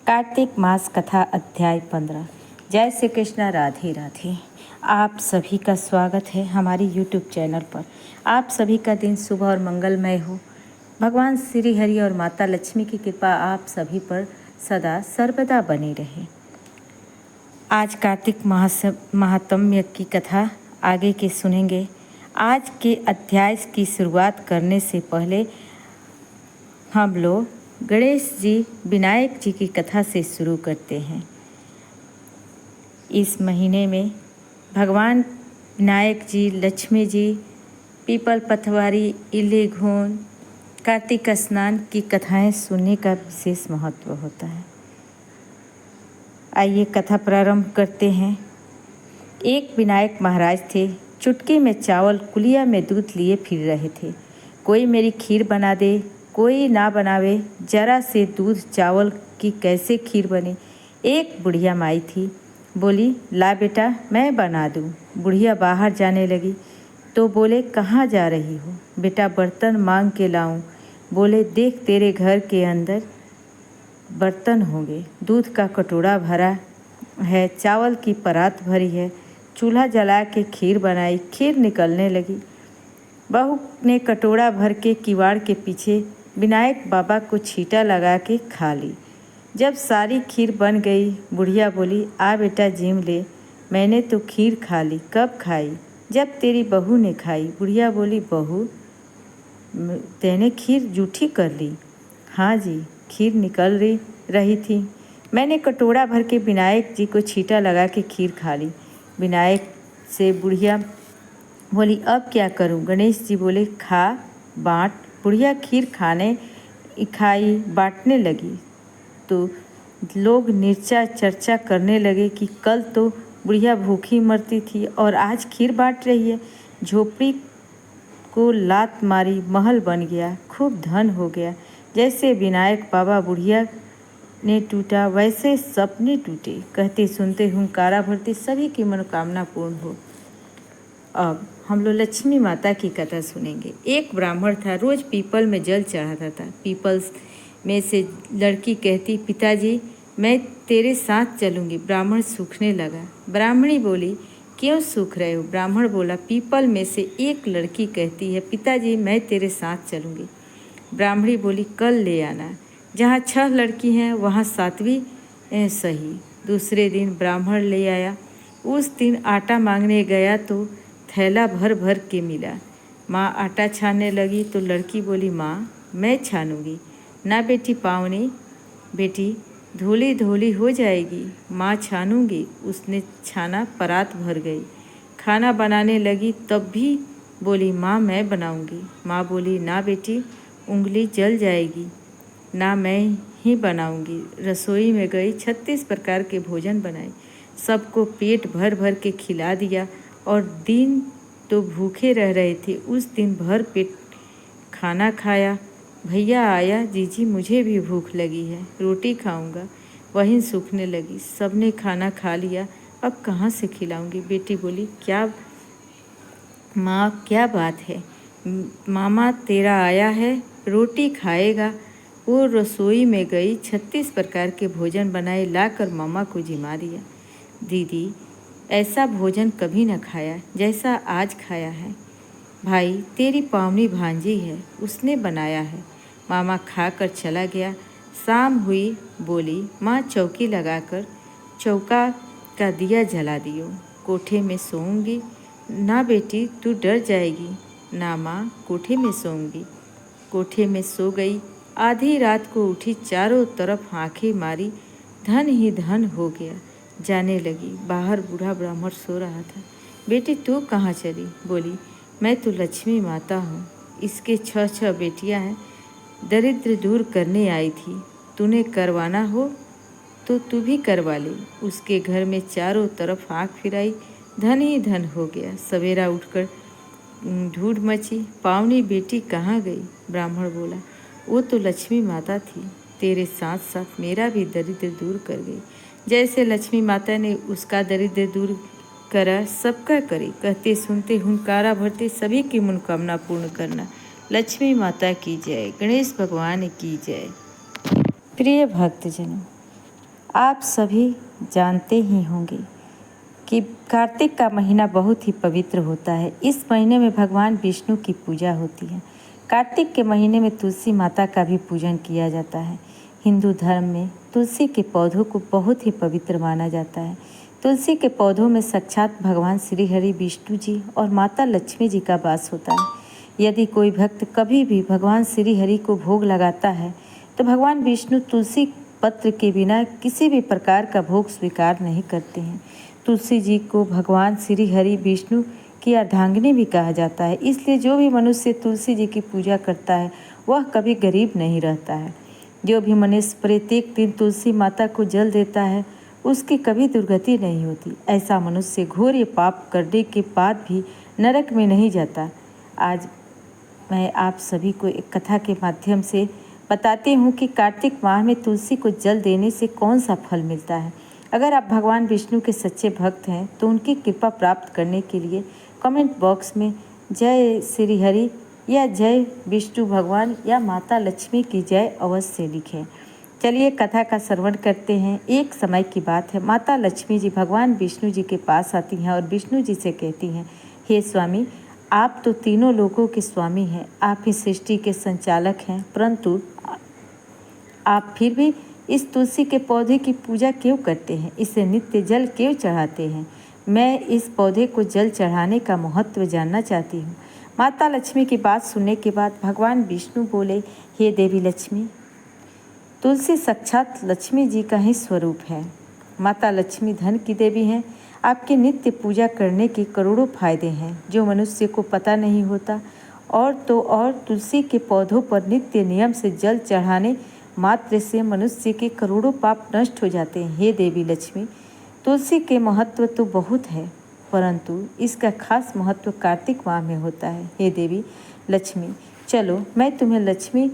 कार्तिक मास कथा अध्याय 15। जय श्री कृष्ण, राधे राधे। आप सभी का स्वागत है हमारी YouTube चैनल पर। आप सभी का दिन शुभ और मंगलमय हो। भगवान श्री हरि और माता लक्ष्मी की कृपा आप सभी पर सदा सर्वदा बनी रहे। आज कार्तिक महात्म्य की कथा आगे के सुनेंगे। आज के अध्याय की शुरुआत करने से पहले हम लोग गणेश जी विनायक जी की कथा से शुरू करते हैं। इस महीने में भगवान विनायक जी, लक्ष्मी जी, पीपल पथवारी, इल्ली घून, कार्तिक स्नान की कथाएं सुनने का विशेष महत्व होता है। आइए कथा प्रारंभ करते हैं। एक विनायक महाराज थे। चुटकी में चावल, कुलिया में दूध लिए फिर रहे थे। कोई मेरी खीर बना दे, कोई ना बनावे, जरा से दूध चावल की कैसे खीर बने। एक बुढ़िया माई थी, बोली ला बेटा मैं बना दूँ। बुढ़िया बाहर जाने लगी तो बोले कहाँ जा रही हो। बेटा बर्तन मांग के लाऊं। बोले देख तेरे घर के अंदर बर्तन होंगे, दूध का कटोरा भरा है, चावल की परात भरी है। चूल्हा जला के खीर बनाई, खीर निकलने लगी। बहू ने कटोरा भर के किवाड़ के पीछे विनायक बाबा को छींटा लगा के खा ली। जब सारी खीर बन गई, बुढ़िया बोली आ बेटा जीम ले, मैंने तो खीर खा ली। कब खाई? जब तेरी बहू ने खाई। बुढ़िया बोली बहू तेने खीर जूठी कर ली? हाँ जी, खीर निकल रही थी, मैंने कटोरा भर के विनायक जी को छींटा लगा के खीर खा ली। विनायक से बुढ़िया बोली अब क्या करूं? गणेश जी बोले खा बाँट। बुढ़िया खीर खाई बांटने लगी तो लोग नीचा चर्चा करने लगे कि कल तो बुढ़िया भूखी मरती थी और आज खीर बांट रही है। झोपड़ी को लात मारी, महल बन गया, खूब धन हो गया। जैसे विनायक बाबा बुढ़िया ने टूटा वैसे सपने टूटे। कहते सुनते हुंकारा भरते सभी की मनोकामना पूर्ण हो। अब हम लोग लक्ष्मी माता की कथा सुनेंगे। एक ब्राह्मण था, रोज पीपल में जल चढ़ाता था। पीपल में से लड़की कहती पिताजी मैं तेरे साथ चलूँगी। ब्राह्मण सूखने लगा। ब्राह्मणी बोली क्यों सूख रहे हो? ब्राह्मण बोला पीपल में से एक लड़की कहती है पिताजी मैं तेरे साथ चलूँगी। ब्राह्मणी बोली कल ले आना। जहाँ 6 लड़की हैं वहाँ 7वीं सही। दूसरे दिन ब्राह्मण ले आया। उस दिन आटा मांगने गया तो थैला भर भर के मिला। माँ आटा छानने लगी तो लड़की बोली माँ मैं छानूंगी। ना बेटी पावनी, बेटी धूली धूली हो जाएगी। माँ छानूंगी। उसने छाना, परात भर गई। खाना बनाने लगी तब भी बोली माँ मैं बनाऊंगी। माँ बोली ना बेटी उंगली जल जाएगी। ना मैं ही बनाऊंगी। रसोई में गई, 36 प्रकार के भोजन बनाए, सबको पेट भर भर के खिला दिया। और दिन तो भूखे रह रहे थे, उस दिन भर पेट खाना खाया। भैया आया, जीजी मुझे भी भूख लगी है, रोटी खाऊंगा। वहीं सूखने लगी। सबने खाना खा लिया, अब कहाँ से खिलाऊंगी? बेटी बोली क्या माँ क्या बात है? मामा तेरा आया है, रोटी खाएगा। वो रसोई में गई, 36 प्रकार के भोजन बनाए, लाकर मामा को जिमा दिया। दीदी ऐसा भोजन कभी न खाया जैसा आज खाया है। भाई तेरी पावनी भांजी है, उसने बनाया है। मामा खाकर चला गया। शाम हुई, बोली माँ चौकी लगाकर चौका का दिया जला दियो, कोठे में सोऊंगी। ना बेटी तू डर जाएगी। ना माँ कोठे में सोऊंगी। कोठे में सो गई। आधी रात को उठी, चारों तरफ आंखें मारी, धन ही धन हो गया। जाने लगी। बाहर बूढ़ा ब्राह्मण सो रहा था। बेटी तू कहाँ चली? बोली मैं तो लक्ष्मी माता हूँ, इसके 6 बेटियाँ हैं, दरिद्र दूर करने आई थी। तूने करवाना हो तो तू भी करवा ले। उसके घर में चारों तरफ आँख फिराई, धन ही धन हो गया। सवेरा उठकर ढूंढ मची, पावनी बेटी कहाँ गई? ब्राह्मण बोला वो तो लक्ष्मी माता थी, तेरे साथ साथ मेरा भी दरिद्र दूर कर गई। जैसे लक्ष्मी माता ने उसका दरिद्र दूर करा, सबका करे। कहते सुनते हुंकारा भरते सभी की मनोकामना पूर्ण करना। लक्ष्मी माता की जय, गणेश भगवान की जय। प्रिय भक्तजनों, आप सभी जानते ही होंगे कि कार्तिक का महीना बहुत ही पवित्र होता है। इस महीने में भगवान विष्णु की पूजा होती है। कार्तिक के महीने में तुलसी माता का भी पूजन किया जाता है। हिंदू धर्म में तुलसी के पौधों को बहुत ही पवित्र माना जाता है। तुलसी के पौधों में साक्षात भगवान श्री हरि विष्णु जी और माता लक्ष्मी जी का वास होता है। यदि कोई भक्त कभी भी भगवान श्री हरि को भोग लगाता है तो भगवान विष्णु तुलसी पत्र के बिना किसी भी प्रकार का भोग स्वीकार नहीं करते हैं। तुलसी जी को भगवान श्री हरि विष्णु की अर्धांगिनी भी कहा जाता है। इसलिए जो भी मनुष्य तुलसी जी की पूजा करता है वह कभी गरीब नहीं रहता है। जो भी मनुष्य प्रत्येक दिन तुलसी माता को जल देता है उसकी कभी दुर्गति नहीं होती। ऐसा मनुष्य घोर पाप करने के बाद भी नरक में नहीं जाता। आज मैं आप सभी को एक कथा के माध्यम से बताती हूँ कि कार्तिक माह में तुलसी को जल देने से कौन सा फल मिलता है। अगर आप भगवान विष्णु के सच्चे भक्त हैं तो उनकी कृपा प्राप्त करने के लिए कमेंट बॉक्स में जय श्री हरि या जय विष्णु भगवान या माता लक्ष्मी की जय अवश्य लिखें। चलिए कथा का श्रवण करते हैं। एक समय की बात है, माता लक्ष्मी जी भगवान विष्णु जी के पास आती हैं और विष्णु जी से कहती हैं, हे स्वामी, आप तो तीनों लोगों के स्वामी हैं, आप ही सृष्टि के संचालक हैं, परंतु आप फिर भी इस तुलसी के पौधे की पूजा क्यों करते हैं? इसे नित्य जल क्यों चढ़ाते हैं? मैं इस पौधे को जल चढ़ाने का महत्व जानना चाहती हूँ। माता लक्ष्मी की बात सुनने के बाद भगवान विष्णु बोले, हे देवी लक्ष्मी, तुलसी साक्षात लक्ष्मी जी का ही स्वरूप है। माता लक्ष्मी धन की देवी हैं। आपके नित्य पूजा करने के करोड़ों फायदे हैं जो मनुष्य को पता नहीं होता। और तो और तुलसी के पौधों पर नित्य नियम से जल चढ़ाने मात्र से मनुष्य के करोड़ों पाप नष्ट हो जाते हैं। हे देवी लक्ष्मी, तुलसी के महत्व तो बहुत है, परंतु इसका खास महत्व कार्तिक माह में होता है। हे देवी लक्ष्मी, चलो मैं तुम्हें लक्ष्मी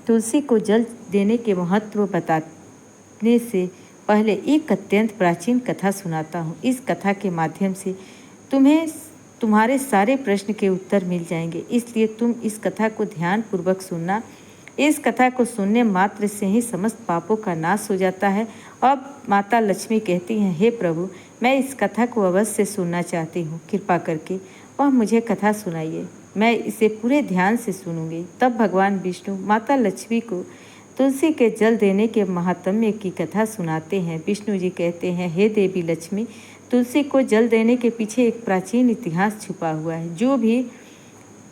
तुलसी को जल देने के महत्व बताने से पहले एक अत्यंत प्राचीन कथा सुनाता हूँ। इस कथा के माध्यम से तुम्हें तुम्हारे सारे प्रश्न के उत्तर मिल जाएंगे, इसलिए तुम इस कथा को ध्यानपूर्वक सुनना। इस कथा को सुनने मात्र से ही समस्त पापों का नाश हो जाता है। अब माता लक्ष्मी कहती हैं, हे प्रभु, मैं इस कथा को अवश्य सुनना चाहती हूँ, कृपा करके वह मुझे कथा सुनाइए, मैं इसे पूरे ध्यान से सुनूंगी। तब भगवान विष्णु माता लक्ष्मी को तुलसी के जल देने के महात्म्य की कथा सुनाते हैं। विष्णु जी कहते हैं, हे देवी लक्ष्मी, तुलसी को जल देने के पीछे एक प्राचीन इतिहास छुपा हुआ है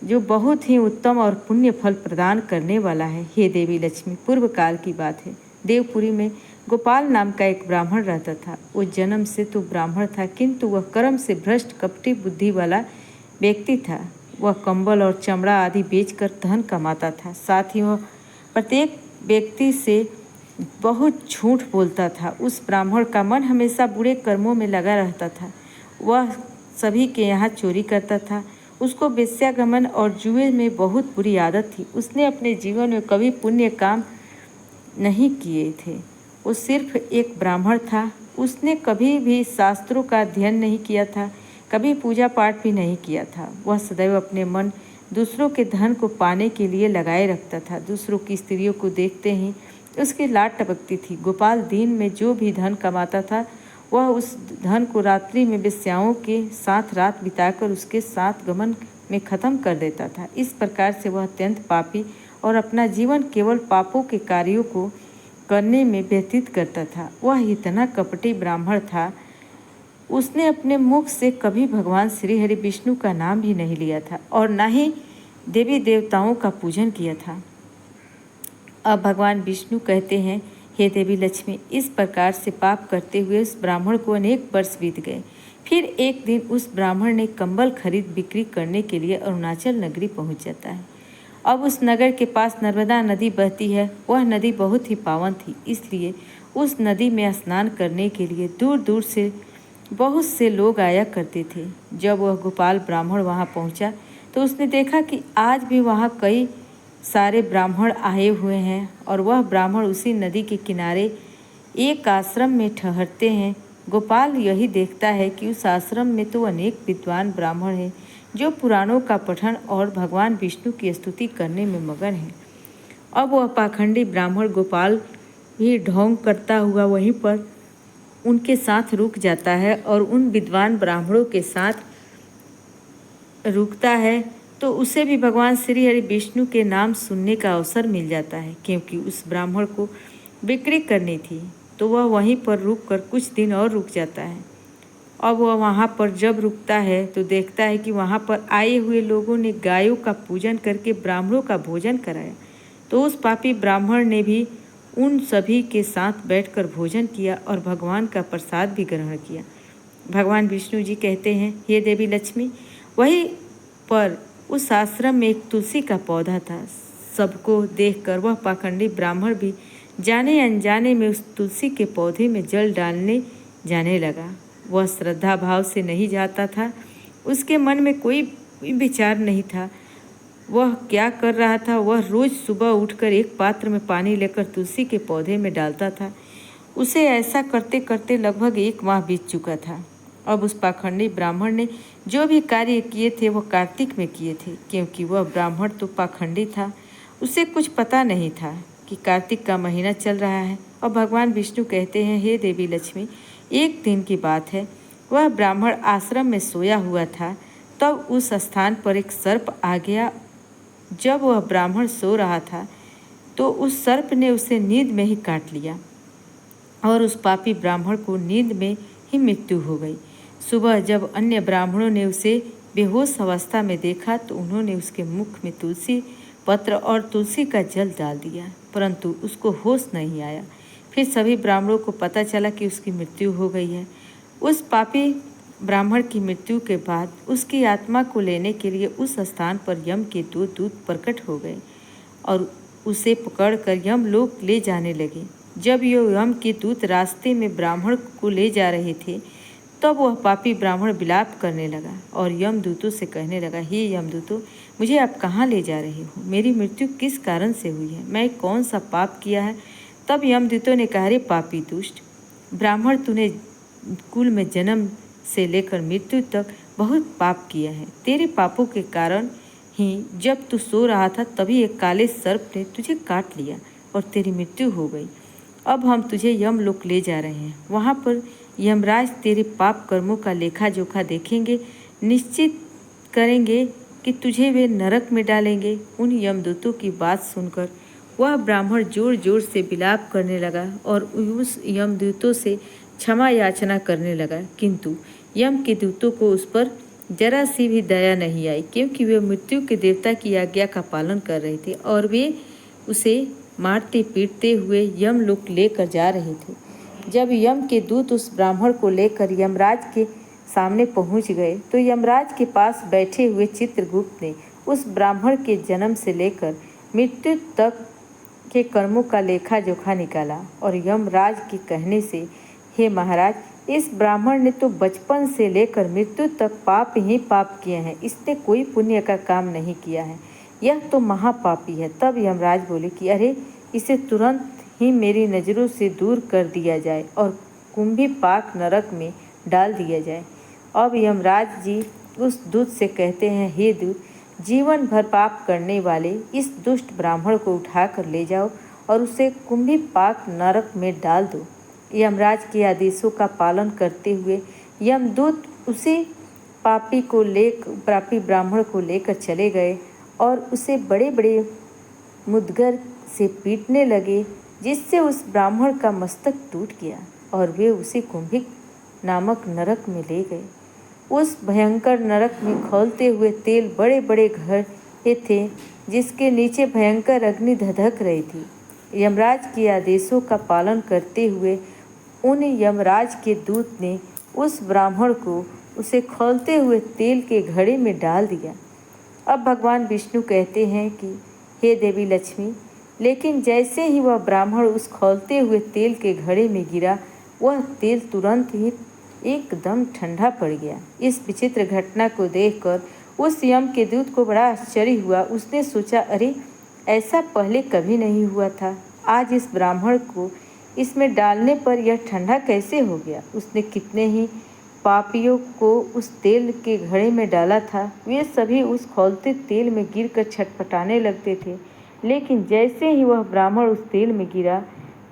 जो बहुत ही उत्तम और पुण्य फल प्रदान करने वाला है। हे देवी लक्ष्मी, पूर्व काल की बात है। देवपुरी में गोपाल नाम का एक ब्राह्मण रहता था। वो जन्म से तो ब्राह्मण था, किंतु वह कर्म से भ्रष्ट कपटी बुद्धि वाला व्यक्ति था। वह कंबल और चमड़ा आदि बेचकर धन कमाता था। साथ ही वह प्रत्येक व्यक्ति से बहुत झूठ बोलता था। उस ब्राह्मण का मन हमेशा बुरे कर्मों में लगा रहता था। वह सभी के यहाँ चोरी करता था। उसको वेश्यागमन और जुए में बहुत बुरी आदत थी। उसने अपने जीवन में कभी पुण्य काम नहीं किए थे। वो सिर्फ एक ब्राह्मण था। उसने कभी भी शास्त्रों का अध्ययन नहीं किया था, कभी पूजा पाठ भी नहीं किया था। वह सदैव अपने मन दूसरों के धन को पाने के लिए लगाए रखता था। दूसरों की स्त्रियों को देखते ही उसकी लाट टपकती थी। गोपाल दिन में जो भी धन कमाता था वह उस धन को रात्रि में वेश्याओं के साथ रात बिताकर उसके साथ गमन में ख़त्म कर देता था। इस प्रकार से वह अत्यंत पापी और अपना जीवन केवल पापों के कार्यों को करने में व्यतीत करता था। वह इतना कपटी ब्राह्मण था, उसने अपने मुख से कभी भगवान श्री हरि विष्णु का नाम भी नहीं लिया था और न ही देवी देवताओं का पूजन किया था। अब भगवान विष्णु कहते हैं, हे देवी लक्ष्मी, इस प्रकार से पाप करते हुए उस ब्राह्मण को अनेक वर्ष बीत गए। फिर एक दिन उस ब्राह्मण ने कंबल खरीद बिक्री करने के लिए अरुणाचल नगरी पहुंच जाता है। अब उस नगर के पास नर्मदा नदी बहती है। वह नदी बहुत ही पावन थी, इसलिए उस नदी में स्नान करने के लिए दूर दूर से बहुत से लोग आया करते थे। जब वह गोपाल ब्राह्मण वहाँ पहुँचा तो उसने देखा कि आज भी वहाँ कई सारे ब्राह्मण आए हुए हैं और वह ब्राह्मण उसी नदी के किनारे एक आश्रम में ठहरते हैं। गोपाल यही देखता है कि उस आश्रम में तो अनेक विद्वान ब्राह्मण हैं जो पुराणों का पठन और भगवान विष्णु की स्तुति करने में मगन हैं। अब वह पाखंडी ब्राह्मण गोपाल भी ढोंग करता हुआ वहीं पर उनके साथ रुक जाता है और उन विद्वान ब्राह्मणों के साथ रुकता है तो उसे भी भगवान श्री हरि विष्णु के नाम सुनने का अवसर मिल जाता है। क्योंकि उस ब्राह्मण को बिक्री करनी थी तो वह वहीं पर रुककर कुछ दिन और रुक जाता है। अब वह वहाँ पर जब रुकता है तो देखता है कि वहाँ पर आए हुए लोगों ने गायों का पूजन करके ब्राह्मणों का भोजन कराया। तो उस पापी ब्राह्मण ने भी उन सभी के साथ बैठकर भोजन किया और भगवान का प्रसाद भी ग्रहण किया। भगवान विष्णु जी कहते हैं, हे देवी लक्ष्मी, वहीं पर उस आश्रम में एक तुलसी का पौधा था। सबको देखकर वह पाखंडी ब्राह्मण भी जाने अनजाने में उस तुलसी के पौधे में जल डालने जाने लगा। वह श्रद्धा भाव से नहीं जाता था, उसके मन में कोई विचार नहीं था। वह क्या कर रहा था, वह रोज़ सुबह उठकर एक पात्र में पानी लेकर तुलसी के पौधे में डालता था। उसे ऐसा करते करते लगभग 1 माह बीत चुका था। अब उस पाखंडी ब्राह्मण ने जो भी कार्य किए थे वह कार्तिक में किए थे। क्योंकि वह ब्राह्मण तो पाखंडी था, उसे कुछ पता नहीं था कि कार्तिक का महीना चल रहा है। और भगवान विष्णु कहते हैं, हे देवी लक्ष्मी, एक दिन की बात है, वह ब्राह्मण आश्रम में सोया हुआ था। तब उस स्थान पर एक सर्प आ गया। जब वह ब्राह्मण सो रहा था तो उस सर्प ने उसे नींद में ही काट लिया और उस पापी ब्राह्मण को नींद में ही मृत्यु हो गई। सुबह जब अन्य ब्राह्मणों ने उसे बेहोश अवस्था में देखा तो उन्होंने उसके मुख में तुलसी पत्र और तुलसी का जल डाल दिया, परंतु उसको होश नहीं आया। फिर सभी ब्राह्मणों को पता चला कि उसकी मृत्यु हो गई है। उस पापी ब्राह्मण की मृत्यु के बाद उसकी आत्मा को लेने के लिए उस स्थान पर यम के 2 दूत प्रकट हो गए और उसे पकड़कर यम लोक ले जाने लगे। जब यम के दूत रास्ते में ब्राह्मण को ले जा रहे थे तब वह पापी ब्राह्मण विलाप करने लगा और यमदूतों से कहने लगा, हे यमदूतों, मुझे आप कहाँ ले जा रहे हो? मेरी मृत्यु किस कारण से हुई है? मैं कौन सा पाप किया है? तब यमदूतों ने कहा, रे पापी दुष्ट ब्राह्मण, तूने कुल में जन्म से लेकर मृत्यु तक बहुत पाप किया है। तेरे पापों के कारण ही जब तू सो रहा था तभी एक काले सर्प ने तुझे काट लिया और तेरी मृत्यु हो गई। अब हम तुझे यमलोक ले जा रहे हैं। वहाँ पर यमराज तेरे पाप कर्मों का लेखा जोखा देखेंगे, निश्चित करेंगे कि तुझे वे नरक में डालेंगे। उन यमदूतों की बात सुनकर वह ब्राह्मण जोर जोर से विलाप करने लगा और उस यमदूतों से क्षमा याचना करने लगा, किंतु यम के दूतों को उस पर जरा सी भी दया नहीं आई, क्योंकि वे मृत्यु के देवता की आज्ञा का पालन कर रहे थे और वे उसे मारते पीटते हुए यमलोक लेकर जा रहे थे। जब यम के दूत उस ब्राह्मण को लेकर यमराज के सामने पहुंच गए तो यमराज के पास बैठे हुए चित्रगुप्त ने उस ब्राह्मण के जन्म से लेकर मृत्यु तक के कर्मों का लेखा जोखा निकाला और यमराज के कहने से, हे महाराज, इस ब्राह्मण ने तो बचपन से लेकर मृत्यु तक पाप ही पाप किए हैं, इसने कोई पुण्य का काम नहीं किया है, यह तो महापापी है। तब यमराज बोले कि अरे, इसे तुरंत ही मेरी नज़रों से दूर कर दिया जाए और कुंभी पाक नरक में डाल दिया जाए। अब यमराज जी उस दूत से कहते हैं, हे दूत, जीवन भर पाप करने वाले इस दुष्ट ब्राह्मण को उठाकर ले जाओ और उसे कुंभी पाक नरक में डाल दो। यमराज के आदेशों का पालन करते हुए यमदूत उसे पापी ब्राह्मण को लेकर चले गए और उसे बड़े बड़े मुद्गर से पीटने लगे, जिससे उस ब्राह्मण का मस्तक टूट गया और वे उसे कुंभिक नामक नरक में ले गए। उस भयंकर नरक में खौलते हुए तेल बड़े बड़े घड़े थे, जिसके नीचे भयंकर अग्नि धधक रही थी। यमराज के आदेशों का पालन करते हुए उन यमराज के दूत ने उस ब्राह्मण को उसे खौलते हुए तेल के घड़े में डाल दिया। अब भगवान विष्णु कहते हैं कि हे देवी लक्ष्मी, लेकिन जैसे ही वह ब्राह्मण उस खौलते हुए तेल के घड़े में गिरा, वह तेल तुरंत ही एकदम ठंडा पड़ गया। इस विचित्र घटना को देखकर उस यम के दूत को बड़ा आश्चर्य हुआ। उसने सोचा, अरे, ऐसा पहले कभी नहीं हुआ था। आज इस ब्राह्मण को इसमें डालने पर यह ठंडा कैसे हो गया? उसने कितने ही पापियों को उस तेल के घड़े में डाला था। वे सभी उस खौलते तेल में गिरकर छटपटाने लगते थे, लेकिन जैसे ही वह ब्राह्मण उस तेल में गिरा,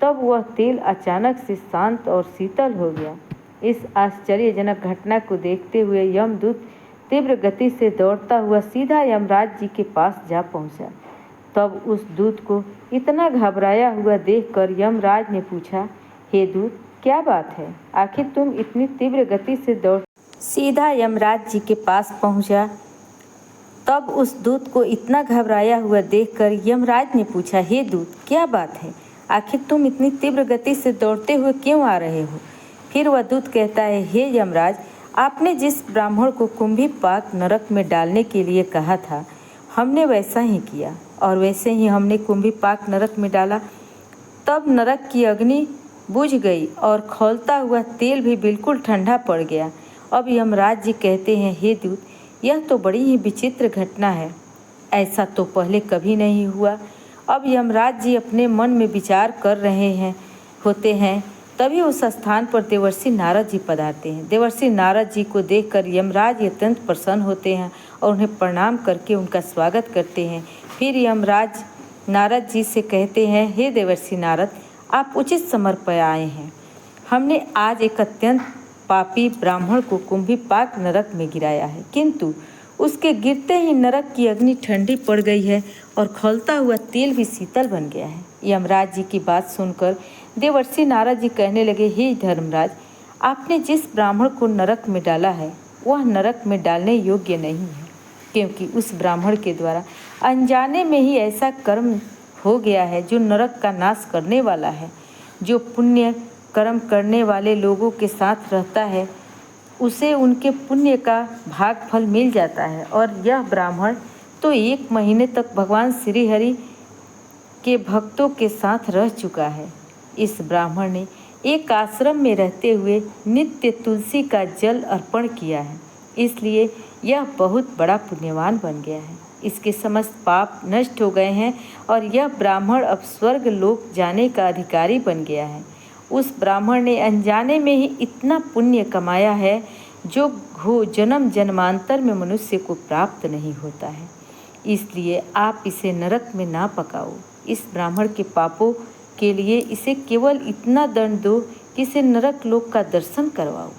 तब वह तेल अचानक से शांत और शीतल हो गया। इस आश्चर्यजनक घटना को देखते हुए यमदूत तीव्र गति से दौड़ता हुआ सीधा यमराज जी के पास जा पहुंचा। तब उस दूत को इतना घबराया हुआ देखकर यमराज ने पूछा, हे दूत, क्या बात है? आखिर तुम इतनी तीव्र गति से दौड़ सीधा यमराज जी के पास पहुंचा। तब उस दूत को इतना घबराया हुआ देखकर यमराज ने पूछा, हे दूत, क्या बात है? आखिर तुम इतनी तीव्र गति से दौड़ते हुए क्यों आ रहे हो? फिर वह दूत कहता है, हे यमराज, आपने जिस ब्राह्मण को कुंभी पाक नरक में डालने के लिए कहा था, हमने वैसा ही किया और वैसे ही हमने कुंभी पाक नरक में डाला। तब नरक की अग्नि बुझ गई और खौलता हुआ तेल भी बिल्कुल ठंडा पड़ गया। अब यमराज जी कहते हैं, हे दूत, यह तो बड़ी ही विचित्र घटना है। ऐसा तो पहले कभी नहीं हुआ। अब यमराज जी अपने मन में विचार कर रहे होते हैं। तभी उस स्थान पर देवर्षि नारद जी पधारते हैं। देवर्षि नारद जी को देखकर यमराज अत्यंत प्रसन्न होते हैं और उन्हें प्रणाम करके उनका स्वागत करते हैं। फिर यमराज नारद जी से कहते हैं, हे देवर्षि नारद, आप उचित समय पर आए हैं। हमने आज एक अत्यंत पापी ब्राह्मण को कुंभी पाक नरक में गिराया है, किंतु उसके गिरते ही नरक की अग्नि ठंडी पड़ गई है और खौलता हुआ तेल भी शीतल बन गया है। यमराज जी की बात सुनकर देवर्षि नारद जी कहने लगे, हे धर्मराज, आपने जिस ब्राह्मण को नरक में डाला है वह नरक में डालने योग्य नहीं है, क्योंकि उस ब्राह्मण के द्वारा अनजाने में ही ऐसा कर्म हो गया है जो नरक का नाश करने वाला है। जो पुण्य कर्म करने वाले लोगों के साथ रहता है उसे उनके पुण्य का भागफल मिल जाता है, और यह ब्राह्मण तो 1 महीने तक भगवान श्री हरि के भक्तों के साथ रह चुका है। इस ब्राह्मण ने एक आश्रम में रहते हुए नित्य तुलसी का जल अर्पण किया है, इसलिए यह बहुत बड़ा पुण्यवान बन गया है। इसके समस्त पाप नष्ट हो गए हैं और यह ब्राह्मण अब स्वर्ग लोक जाने का अधिकारी बन गया है। उस ब्राह्मण ने अनजाने में ही इतना पुण्य कमाया है जो जन्म जन्मांतर में मनुष्य को प्राप्त नहीं होता है। इसलिए आप इसे नरक में ना पकाओ। इस ब्राह्मण के पापों के लिए इसे केवल इतना दंड दो कि इसे नरक लोक का दर्शन करवाओ।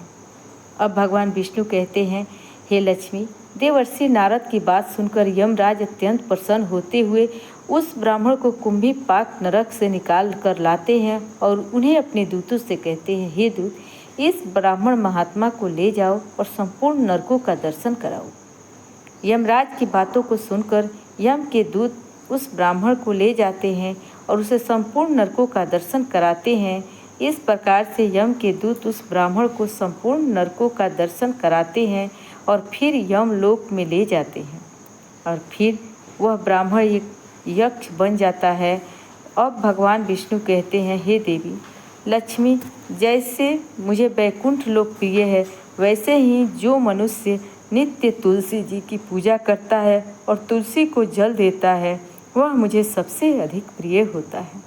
अब भगवान विष्णु कहते हैं, हे लक्ष्मी, देवर्षि नारद की बात सुनकर यमराज अत्यंत प्रसन्न होते हुए उस ब्राह्मण को कुंभी पाक नरक से निकाल कर लाते हैं और उन्हें अपने दूतों से कहते हैं, हे दूत, इस ब्राह्मण महात्मा को ले जाओ और संपूर्ण नरकों का दर्शन कराओ। यमराज की बातों को सुनकर यम के दूत उस ब्राह्मण को ले जाते हैं और उसे संपूर्ण नरकों का दर्शन कराते हैं। इस प्रकार से यम के दूत उस ब्राह्मण को संपूर्ण नरकों का दर्शन कराते हैं और फिर यमलोक में ले जाते हैं, और फिर वह ब्राह्मण एक यक्ष बन जाता है। अब भगवान विष्णु कहते हैं, हे देवी लक्ष्मी, जैसे मुझे वैकुंठ लोक प्रिय है, वैसे ही जो मनुष्य नित्य तुलसी जी की पूजा करता है और तुलसी को जल देता है, वह मुझे सबसे अधिक प्रिय होता है।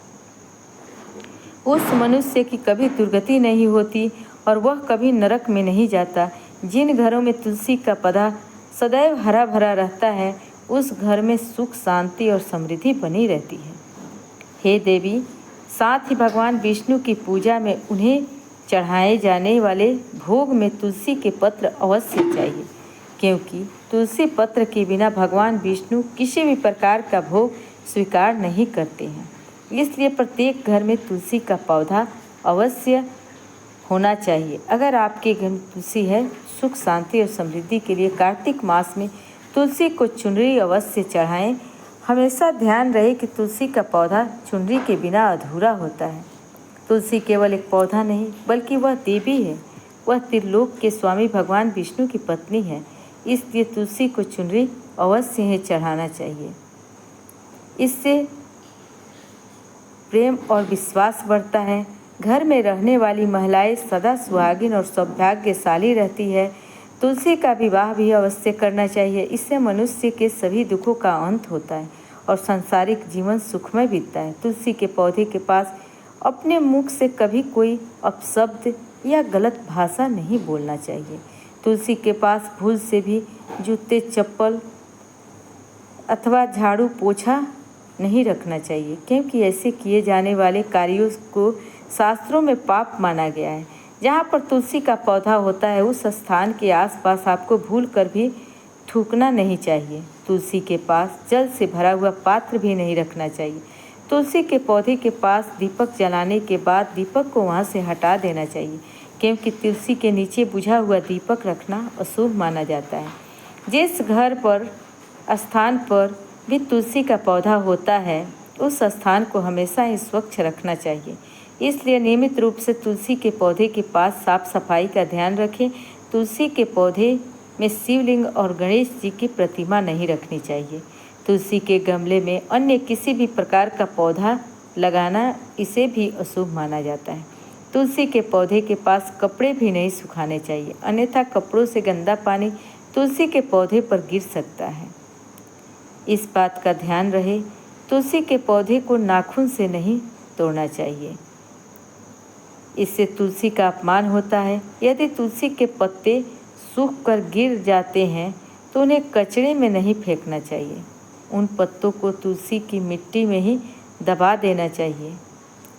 उस मनुष्य की कभी दुर्गति नहीं होती और वह कभी नरक में नहीं जाता। जिन घरों में तुलसी का पौधा सदैव हरा भरा रहता है, उस घर में सुख, शांति और समृद्धि बनी रहती है। हे देवी, साथ ही भगवान विष्णु की पूजा में उन्हें चढ़ाए जाने वाले भोग में तुलसी के पत्र अवश्य चाहिए, क्योंकि तुलसी पत्र के बिना भगवान विष्णु किसी भी प्रकार का भोग स्वीकार नहीं करते हैं। इसलिए प्रत्येक घर में तुलसी का पौधा अवश्य होना चाहिए। अगर आपके घर में तुलसी है, सुख, शांति और समृद्धि के लिए कार्तिक मास में तुलसी को चुनरी अवश्य चढ़ाएं। हमेशा ध्यान रहे कि तुलसी का पौधा चुनरी के बिना अधूरा होता है। तुलसी केवल एक पौधा नहीं, बल्कि वह देवी है। वह त्रिलोक के स्वामी भगवान विष्णु की पत्नी है, इसलिए तुलसी को चुनरी अवश्य ही चढ़ाना चाहिए। इससे प्रेम और विश्वास बढ़ता है। घर में रहने वाली महिलाएं सदा सुहागिन और सौभाग्यशाली रहती है। तुलसी का विवाह भी अवश्य करना चाहिए। इससे मनुष्य के सभी दुखों का अंत होता है और सांसारिक जीवन सुखमय बीतता है। तुलसी के पौधे के पास अपने मुख से कभी कोई अपशब्द या गलत भाषा नहीं बोलना चाहिए। तुलसी के पास भूल से भी जूते, चप्पल अथवा झाड़ू पोछा नहीं रखना चाहिए, क्योंकि ऐसे किए जाने वाले कार्यों को शास्त्रों में पाप माना गया है। जहाँ पर तुलसी का पौधा होता है उस स्थान के आसपास आपको भूल कर भी थूकना नहीं चाहिए। तुलसी के पास जल से भरा हुआ पात्र भी नहीं रखना चाहिए। तुलसी के पौधे के पास दीपक जलाने के बाद दीपक को वहाँ से हटा देना चाहिए, क्योंकि तुलसी के नीचे बुझा हुआ दीपक रखना अशुभ माना जाता है। जिस घर पर स्थान पर भी तुलसी का पौधा होता है उस स्थान को हमेशा ही स्वच्छ रखना चाहिए। इसलिए नियमित रूप से तुलसी के पौधे के पास साफ सफाई का ध्यान रखें। तुलसी के पौधे में शिवलिंग और गणेश जी की प्रतिमा नहीं रखनी चाहिए। तुलसी के गमले में अन्य किसी भी प्रकार का पौधा लगाना इसे भी अशुभ माना जाता है। तुलसी के पौधे के पास कपड़े भी नहीं सुखाने चाहिए, अन्यथा कपड़ों से गंदा पानी तुलसी के पौधे पर गिर सकता है। इस बात का ध्यान रहे, तुलसी के पौधे को नाखून से नहीं तोड़ना चाहिए, इससे तुलसी का अपमान होता है। यदि तुलसी के पत्ते सूख कर गिर जाते हैं तो उन्हें कचरे में नहीं फेंकना चाहिए, उन पत्तों को तुलसी की मिट्टी में ही दबा देना चाहिए।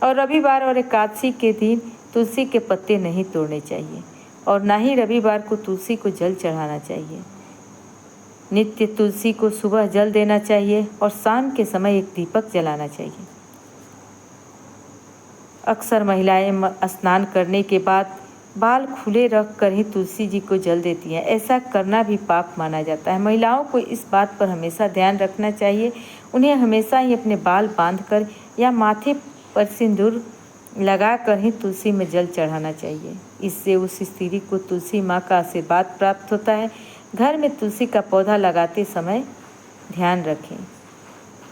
और रविवार और एकादशी के दिन तुलसी के पत्ते नहीं तोड़ने चाहिए और ना ही रविवार को तुलसी को जल चढ़ाना चाहिए। नित्य तुलसी को सुबह जल देना चाहिए और शाम के समय एक दीपक जलाना चाहिए। अक्सर महिलाएं स्नान करने के बाद बाल खुले रख कर ही तुलसी जी को जल देती हैं। ऐसा करना भी पाप माना जाता है। महिलाओं को इस बात पर हमेशा ध्यान रखना चाहिए। उन्हें हमेशा ही अपने बाल बांधकर या माथे पर सिंदूर लगाकर ही तुलसी में जल चढ़ाना चाहिए। इससे उस स्त्री को तुलसी माँ का आशीर्वाद प्राप्त होता है। घर में तुलसी का पौधा लगाते समय ध्यान रखें,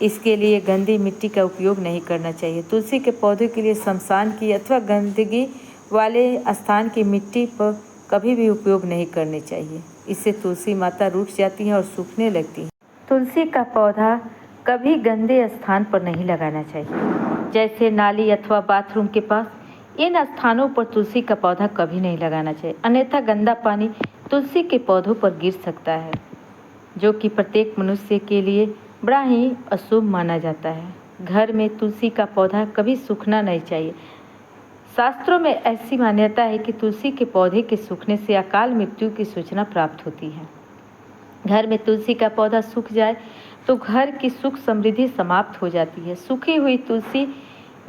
इसके लिए गंदी मिट्टी का उपयोग नहीं करना चाहिए। तुलसी के पौधे के लिए शमशान की अथवा गंदगी वाले स्थान की मिट्टी पर कभी भी उपयोग नहीं करने चाहिए। इससे तुलसी माता रूठ जाती हैं और सूखने लगती हैं। तुलसी का पौधा कभी गंदे स्थान पर नहीं लगाना चाहिए, जैसे नाली अथवा बाथरूम के पास। इन स्थानों पर तुलसी का पौधा कभी नहीं लगाना चाहिए, अन्यथा गंदा पानी तुलसी के पौधों पर गिर सकता है, जो कि प्रत्येक मनुष्य के लिए बड़ा ही अशुभ माना जाता है। घर में तुलसी का पौधा कभी सूखना नहीं चाहिए। शास्त्रों में ऐसी मान्यता है कि तुलसी के पौधे के सूखने से अकाल मृत्यु की सूचना प्राप्त होती है। घर में तुलसी का पौधा सूख जाए तो घर की सुख समृद्धि समाप्त हो जाती है। सूखी हुई तुलसी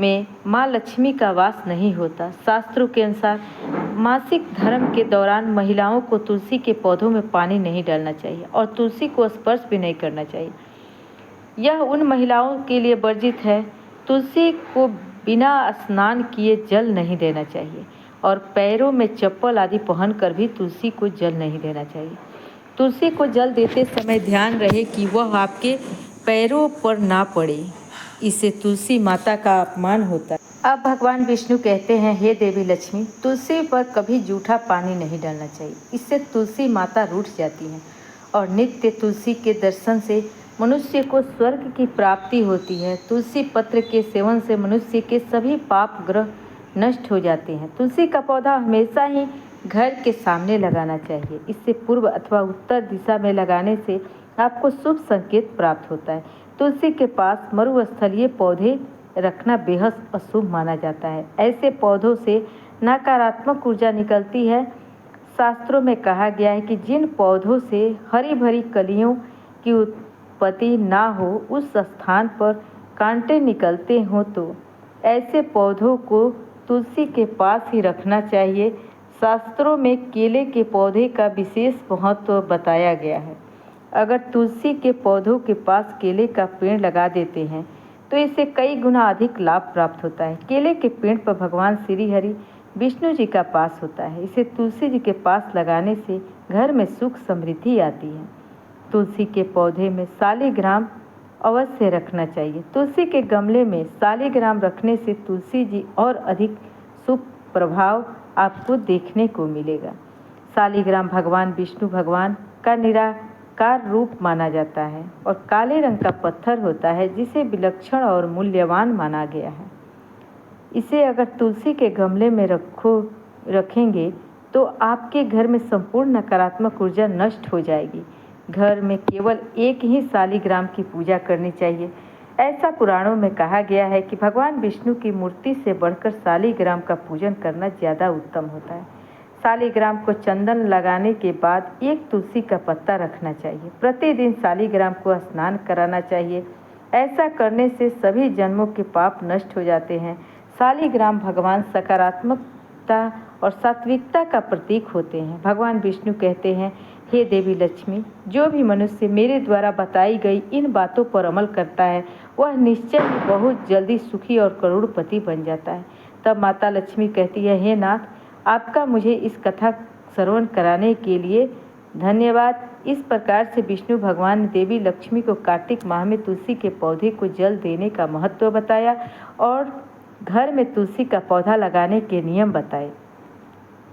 में माँ लक्ष्मी का वास नहीं होता। शास्त्रों के अनुसार मासिक धर्म के दौरान महिलाओं को तुलसी के पौधों में पानी नहीं डालना चाहिए और तुलसी को स्पर्श भी नहीं करना चाहिए। यह उन महिलाओं के लिए वर्जित है। तुलसी को बिना स्नान किए जल नहीं देना चाहिए और पैरों में चप्पल आदि पहनकर भी तुलसी को जल नहीं देना चाहिए। तुलसी को जल देते समय ध्यान रहे कि वह आपके पैरों पर ना पड़े, इससे तुलसी माता का अपमान होता है। अब भगवान विष्णु कहते हैं, हे देवी लक्ष्मी, तुलसी पर कभी जूठा पानी नहीं डालना चाहिए, इससे तुलसी माता रूठ जाती हैं और नित्य तुलसी के दर्शन से मनुष्य को स्वर्ग की प्राप्ति होती है। तुलसी पत्र के सेवन से मनुष्य के सभी पाप ग्रह नष्ट हो जाते हैं। तुलसी का पौधा हमेशा ही घर के सामने लगाना चाहिए। इससे पूर्व अथवा उत्तर दिशा में लगाने से आपको शुभ संकेत प्राप्त होता है। तुलसी के पास मरुस्थलीय पौधे रखना बेहद अशुभ माना जाता है। ऐसे पौधों से नकारात्मक ऊर्जा निकलती है। शास्त्रों में कहा गया है कि जिन पौधों से हरी भरी कलियों की उत्पत्ति ना हो, उस स्थान पर कांटे निकलते हों तो ऐसे पौधों को तुलसी के पास ही रखना चाहिए। शास्त्रों में केले के पौधे का विशेष महत्व बताया गया है। अगर तुलसी के पौधों के पास केले का पेड़ लगा देते हैं तो इससे कई गुना अधिक लाभ प्राप्त होता है। केले के पेड़ पर भगवान श्री हरि विष्णु जी का वास होता है। इसे तुलसी जी के पास लगाने से घर में सुख समृद्धि आती है। तुलसी के पौधे में शालिग्राम अवश्य रखना चाहिए। तुलसी के गमले में शालिग्राम रखने से तुलसी जी और अधिक शुभ प्रभाव आपको देखने को मिलेगा। शालिग्राम भगवान विष्णु भगवान का निराकार रूप माना जाता है और काले रंग का पत्थर होता है, जिसे विलक्षण और मूल्यवान माना गया है। इसे अगर तुलसी के गमले में रखेंगे तो आपके घर में संपूर्ण नकारात्मक ऊर्जा नष्ट हो जाएगी। घर में केवल एक ही शालिग्राम की पूजा करनी चाहिए। ऐसा पुराणों में कहा गया है कि भगवान विष्णु की मूर्ति से बढ़कर शालिग्राम का पूजन करना ज़्यादा उत्तम होता है। शालिग्राम को चंदन लगाने के बाद एक तुलसी का पत्ता रखना चाहिए। प्रतिदिन शालिग्राम को स्नान कराना चाहिए। ऐसा करने से सभी जन्मों के पाप नष्ट हो जाते हैं। शालिग्राम भगवान सकारात्मकता और सात्विकता का प्रतीक होते हैं। भगवान विष्णु कहते हैं, हे देवी लक्ष्मी, जो भी मनुष्य मेरे द्वारा बताई गई इन बातों पर अमल करता है वह निश्चय ही बहुत जल्दी सुखी और करोड़पति बन जाता है। तब माता लक्ष्मी कहती है, हे नाथ, आपका मुझे इस कथा श्रवण कराने के लिए धन्यवाद। इस प्रकार से विष्णु भगवान ने देवी लक्ष्मी को कार्तिक माह में तुलसी के पौधे को जल देने का महत्व बताया और घर में तुलसी का पौधा लगाने के नियम बताए।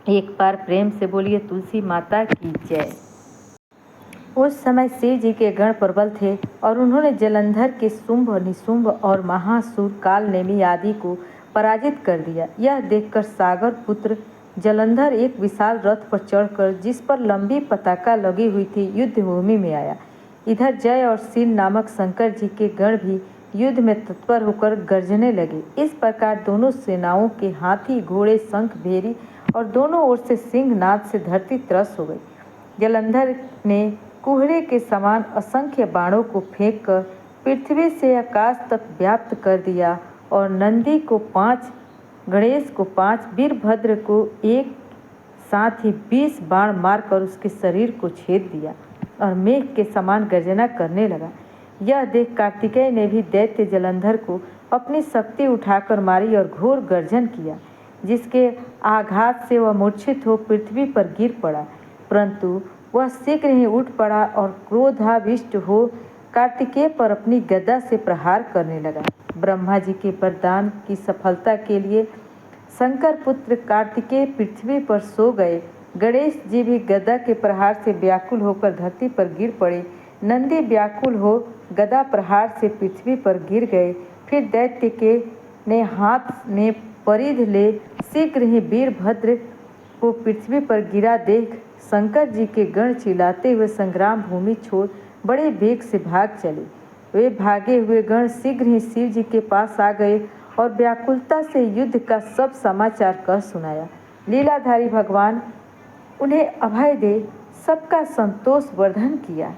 एक बार प्रेम से बोलिए तुलसी माता की जय। उस समय शिव जी के गण प्रबल थे और उन्होंने जलंधर के शुंभ, निशुंभ और महासुर कालनेमी आदि को पराजित कर दिया। यह देखकर सागर पुत्र जलंधर एक विशाल रथ पर चढ़कर, जिस पर लंबी पताका लगी हुई थी, युद्ध भूमि में आया। इधर जय और शील नामक शंकर जी के गण भी युद्ध में तत्पर होकर गरजने लगे। इस प्रकार दोनों सेनाओं के हाथी, घोड़े, शंख, भेरी और दोनों ओर से सिंहनाद से धरती त्रस्त हो गई। जलंधर ने कुहरे के समान असंख्य बाणों को फेंककर पृथ्वी से आकाश तक व्याप्त कर दिया और नंदी को 5, गणेश को 5, वीरभद्र को एक साथ ही 20 बाण मारकर उसके शरीर को छेद दिया और मेघ के समान गर्जना करने लगा। यह देख कार्तिकेय ने भी दैत्य जलंधर को अपनी शक्ति उठाकर मारी और घोर गर्जन किया, जिसके आघात से वह मूर्छित हो पृथ्वी पर गिर पड़ा। परंतु वह शीघ्र ही उठ पड़ा और क्रोधाविष्ट हो कार्तिकेय पर अपनी गदा से प्रहार करने लगा। ब्रह्मा जी के वरदान की सफलता के लिए शंकर पुत्र कार्तिकेय पृथ्वी पर सो गए। गणेश जी भी गदा के प्रहार से व्याकुल होकर धरती पर गिर पड़े। नंदी व्याकुल हो गदा प्रहार से पृथ्वी पर गिर गए। फिर दैत्य के ने हाथ में परिध ले शीघ्र ही वीरभद्र को पृथ्वी पर गिरा देख शंकर जी के गण चिल्लाते हुए संग्राम भूमि छोड़ बड़े वेग से भाग चले। वे भागे हुए गण शीघ्र ही शिव जी के पास आ गए और व्याकुलता से युद्ध का सब समाचार कह सुनाया। लीलाधारी भगवान उन्हें अभय दे सबका संतोष वर्धन किया।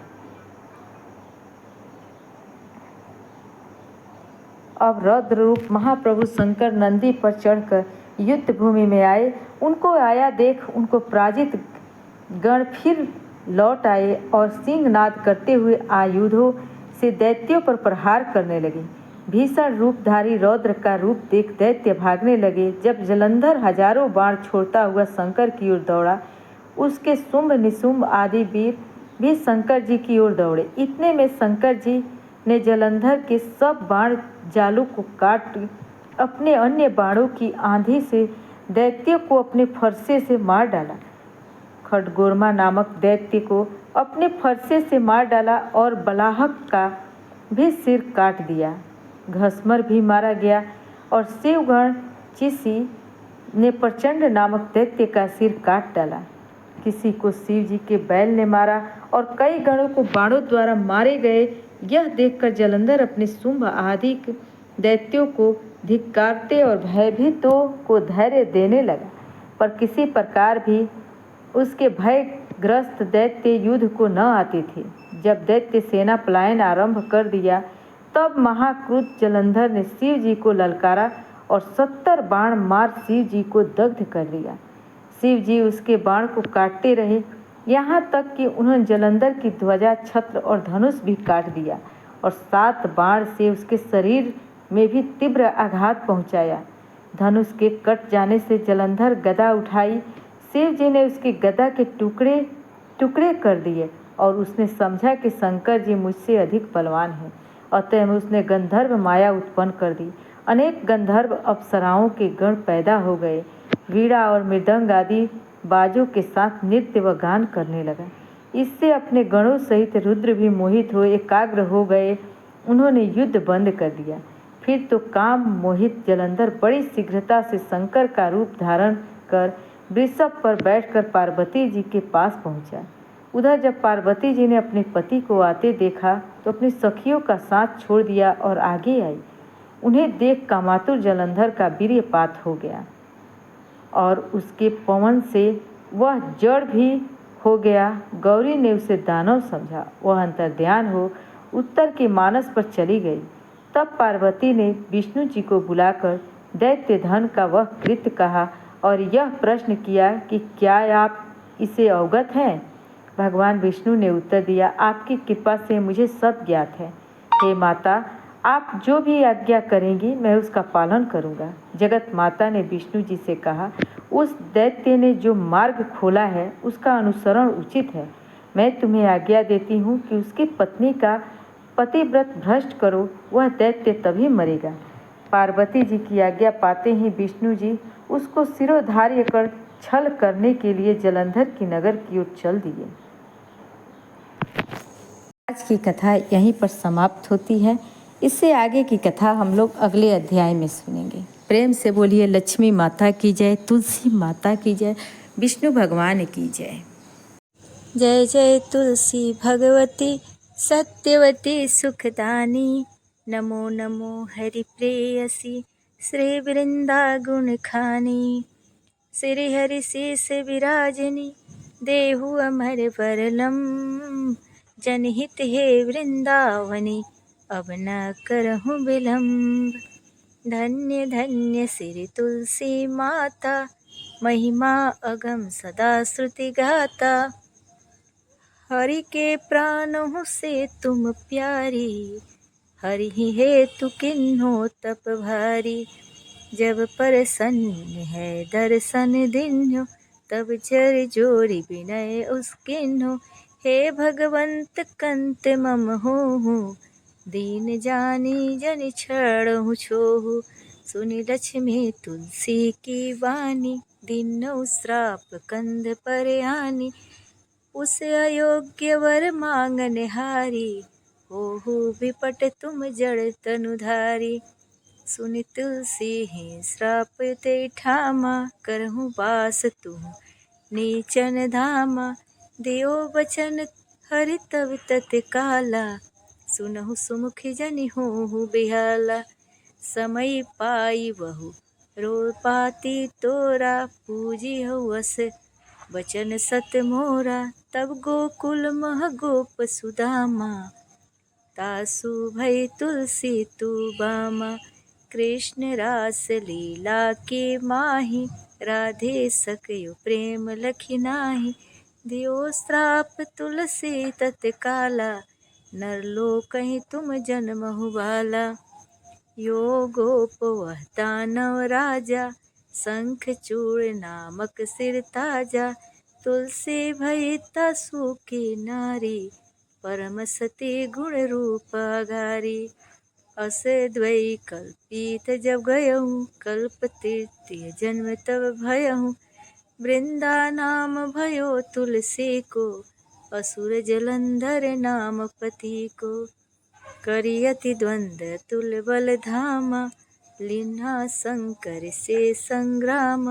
अब रौद्र रूप महाप्रभु शंकर नंदी पर चढ़कर युद्ध भूमि में आए। उनको आया देख उनको पराजित गण फिर लौट आए और सिंहनाद करते हुए आयुधों से दैत्यों पर प्रहार करने लगे। भीषण रूपधारी रौद्र का रूप देख दैत्य भागने लगे। जब जलंधर हजारों बाण छोड़ता हुआ शंकर की ओर दौड़ा, उसके शुंभ, निशुंभ आदि वीर भी शंकर जी की ओर दौड़े। इतने में शंकर जी ने जलंधर के सब बाण जालों को काट अपने अन्य बाणों की आंधी से दैत्य को अपने फरसे से मार डाला। खडगोरमा नामक दैत्य को अपने फरसे से मार डाला और बलाहक का भी सिर काट दिया। घसमर भी मारा गया और शिवगण चिसी ने प्रचंड नामक दैत्य का सिर काट डाला। किसी को शिव जी के बैल ने मारा और कई गणों को बाणों द्वारा मारे गए। यह देखकर जलंधर अपने शुंभ आदि दैत्यों को धिक्कारते और भयभीतों को धैर्य देने लगा, पर किसी प्रकार भी उसके भयग्रस्त दैत्य युद्ध को न आते थे। जब दैत्य सेना पलायन आरंभ कर दिया, तब महाक्रुद्ध जलंधर ने शिव जी को ललकारा और 70 बाण मार शिव जी को दग्ध कर दिया। शिव जी उसके बाण को काटते रहे, यहाँ तक कि उन्होंने जलंधर की ध्वजा, छत्र और धनुष भी काट दिया और 7 बाण से उसके शरीर में भी तीव्र आघात पहुँचाया। धनुष के कट जाने से जलंधर गदा उठाई। शिव जी ने उसकी गदा के टुकड़े टुकड़े कर दिए और उसने समझा कि शंकर जी मुझसे अधिक बलवान हैं। अतः उसने गंधर्व माया उत्पन्न कर दी। अनेक गंधर्व अप्सराओं के गण पैदा हो गए। वीणा और मृदंग आदि बाजों के साथ नृत्य व गान करने लगा। इससे अपने गणों सहित रुद्र भी मोहित हो एकाग्र हो गए। उन्होंने युद्ध बंद कर दिया। फिर तो काम मोहित जलंधर बड़ी शीघ्रता से शंकर का रूप धारण कर वृषभ पर बैठकर पार्वती जी के पास पहुंचा। उधर जब पार्वती जी ने अपने पति को आते देखा तो तो अपनी सखियों का साथ छोड़ दिया और आगे आई। उन्हें देख कामातुर जलंधर का वीर्यपात हो गया और उसके पवन से वह जड़ भी हो गया। गौरी ने उसे दानव समझा। वह अंतर्ध्यान हो उत्तर के मानस पर चली गई। तब पार्वती ने विष्णु जी को बुलाकर दैत्य धन का वह कृत्य कहा और यह प्रश्न किया कि क्या आप इसे अवगत हैं? भगवान विष्णु ने उत्तर दिया, आपकी कृपा से मुझे सब ज्ञात है। हे माता, आप जो भी आज्ञा करेंगी मैं उसका पालन करूंगा। जगत माता ने विष्णु जी से कहा, उस दैत्य ने जो मार्ग खोला है उसका अनुसरण उचित है। मैं तुम्हें आज्ञा देती हूँ कि उसकी पत्नी का पतिव्रत भ्रष्ट करो, वह दैत्य तभी मरेगा। पार्वती जी की आज्ञा पाते ही विष्णु जी उसको सिरोधार्य कर छल करने के लिए जलंधर की नगर की ओर चल दिए। आज की कथा यहीं पर समाप्त होती है। इससे आगे की कथा हम लोग अगले अध्याय में सुनेंगे। प्रेम से बोलिए लक्ष्मी माता की जय, तुलसी माता की जय, विष्णु भगवान की जय। जय जय तुलसी भगवती सत्यवती सुखदानी। नमो नमो हरि प्रेयसी श्री वृंदा गुण खानी। श्री हरि शेष विराजनी देहु अमर वरलम। जनहित हे वृंदावनी अब न करहु विलम्ब। धन्य धन्य श्री तुलसी माता महिमा अगम सदा श्रुति गाता। हरि के प्राणों से तुम प्यारी हरि ही हेतु किन्हो तप भारी। जब प्रसन्न है दर्शन दिन्हो तब जर जोरी विनय उसकिन्हो। हे भगवंत कंत मम होहु दीन जानी जनि छड़हु छोहु। सुनि लक्ष्मी तुलसी की वाणी दीनौ श्राप कंद पर आनी। उस अयोग्य वर मांगन हारी होहु विपट तुम जड़ तनुधारी। सुनि तुलसी ही श्राप ते ठामा करहु वास तुम नीचन धामा। दियो बचन हरि तब तत्काला सुनहु सुमुखी जनि होहु बिहाला। समय पाई बहु रो पाती तोरा पूजी हवस वचन सत मोरा। तब गोकुल मह गोप सुदामा तासु भई तुलसी तू बामा। कृष्ण रास लीला के माही राधे सकयो प्रेम लखि नाही। दियो श्राप तुलसी तत्काला नरलोकहि तुम जन्महु बाला। यो गोप वह दानव राजा शंख चूड़ नामक सिर ताजा। तुलसी भई तासु की नारी परम सती गुण रूप आगारी। अस द्वै कल्पित जब गयहूँ कल्प तृतीय जन्म तब भयहूँ। वृंदा नाम भयो तुलसी को असुर जलंधर नाम पति को। करियति द्वंद्व तुल बल धामा लीन्हा शंकर से संग्राम।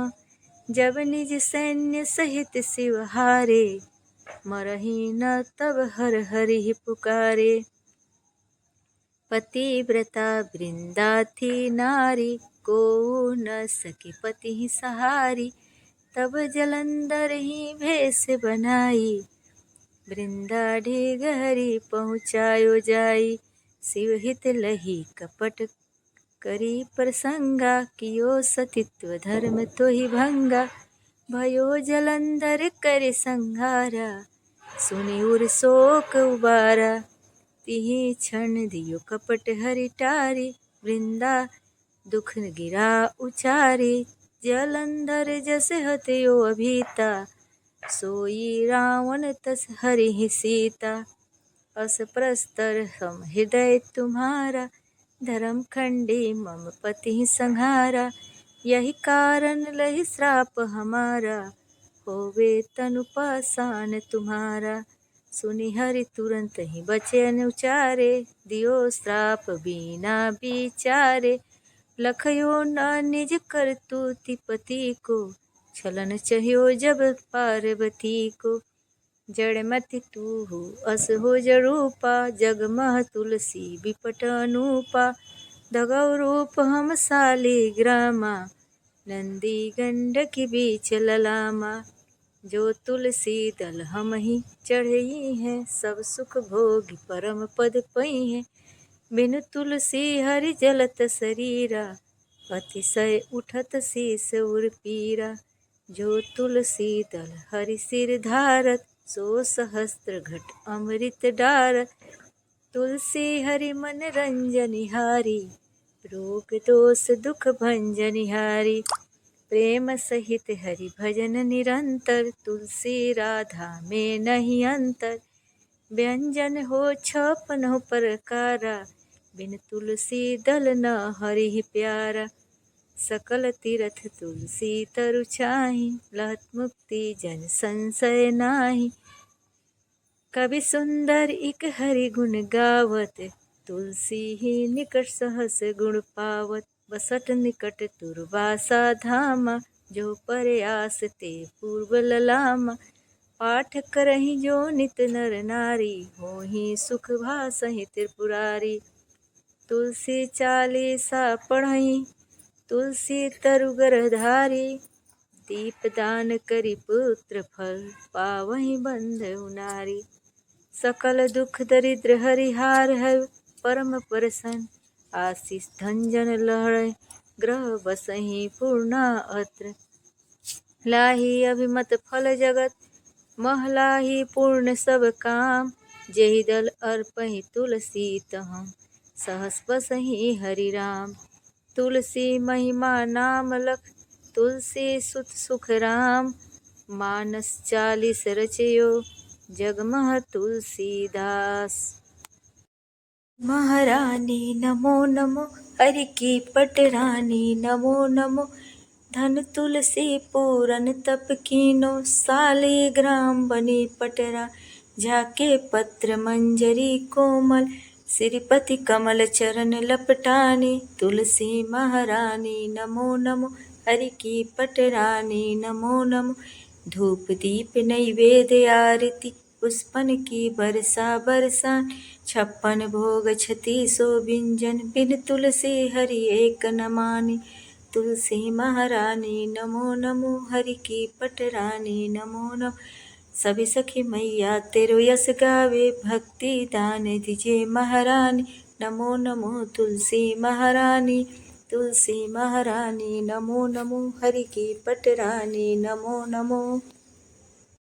जब निज सैन्य सहित शिव हारे मरहि न तब हर हरि पुकारे। पतिव्रता वृंदा थी नारी को न सके पति सहारी। तब जलंधर ही भेष बनाई वृंदा ढीग हरि पहुँचायो जाई। शिव हित लही कपट करी प्रसंगा कियो सतित्व धर्म तो ही भंगा। भयो जलंधर कर संहारा सुनि उर शोक उबारा। तिहि क्षण दियो कपट हरि टारी वृंदा दुख गिरा उचारी। जलंधर जस हतयो अभीता सोई रावण तस हरि सीता। अस प्रस्तर हम हृदय तुम्हारा धर्म खंडी मम पति संहारा। यही कारण लही श्राप हमारा होवे तनु पाषाण तुम्हारा। सुनि हरि तुरंत ही बचन उचारे दियो श्राप बिना विचारे। लखयो न निज करतुति पति को छलन चहियो जब पार्वती को। जड़ मति तू हो अस हो जरूपा, जगमह तुलसी बिपट अनूपा। दगौ रूप हम शालिग्रामा, नंदी गंडकी बीच ललामा। जो तुलसी दल हम ही चढ़ई हैं, सब सुख भोग परम पद पई हैं। बिनु तुलसी हरि जलत शरीरा, अतिशय उठत शीस उर पीरा। जो तुलसी दल हरि सिर धारत, सो सहस्त्र घट अमृत डारत। तुलसी हरि मन रंजनिहारी, रोग दोष दुख भंजनिहारी। प्रेम सहित हरि भजन निरंतर, तुलसी राधा में नहीं अंतर। व्यंजन हो 56 प्रकारा, बिन तुलसी दल न हरि प्यारा। सकल तीरथ तुलसी तरु छाहि, लहत मुक्ति जन संशय नाही। कवि सुंदर इक हरि गुण गावत, तुलसी ही निकट सहस गुण पावत। बसट निकट तुरवासा धामा, जो प्रयास ते पूर्व ललामा। पाठ करहि जो नित नर नारी, होहि सुख भासहि त्रिपुरारी। तुलसी चालीसा पढ़हि, तुलसी तरु गरधारी। दीपदान करि पुत्र फल, पावहि बंधु नारी। सकल दुख दरिद्र हरिहार है, परम प्रसन्न आशीष धन लहरै। ग्रह बसहि पूर्णा अत्र, लाही अभिमत फल जगत। महलाही पूर्ण सब काम, जेहि दल अर्पहि तुलसी तहाँ, सहस बसहि हरि राम। तुलसी महिमा नाम लख, तुलसी सुत सुख राम। मानस 40 रचयो, जगमह तुलसीदास। महारानी नमो नमो, हरि की पटरानी नमो नमो। धन तुलसी पूरन तप कीनो, शालिग्राम बनी पटरा। झाके पत्र मंजरी कोमल, श्रीपति कमल चरण लपटानी। तुलसी महारानी नमो नमो, हरि की पटरानी नमो नमो। धूप दीप नैवेद्य आरती, पुष्पन की बरसा बरसान। 56 भोग 36 व्यंजन, बिन तुलसी हरि एक न मानी। तुलसी महारानी नमो नमो, हरि की पटरानी नमो नमो। सभी सखी मैया तेरो यश गावे, भक्ति दान दीजे महारानी। नमो नमो तुलसी महारानी, तुलसी महारानी नमो नमो, हरि की पटरानी नमो नमो।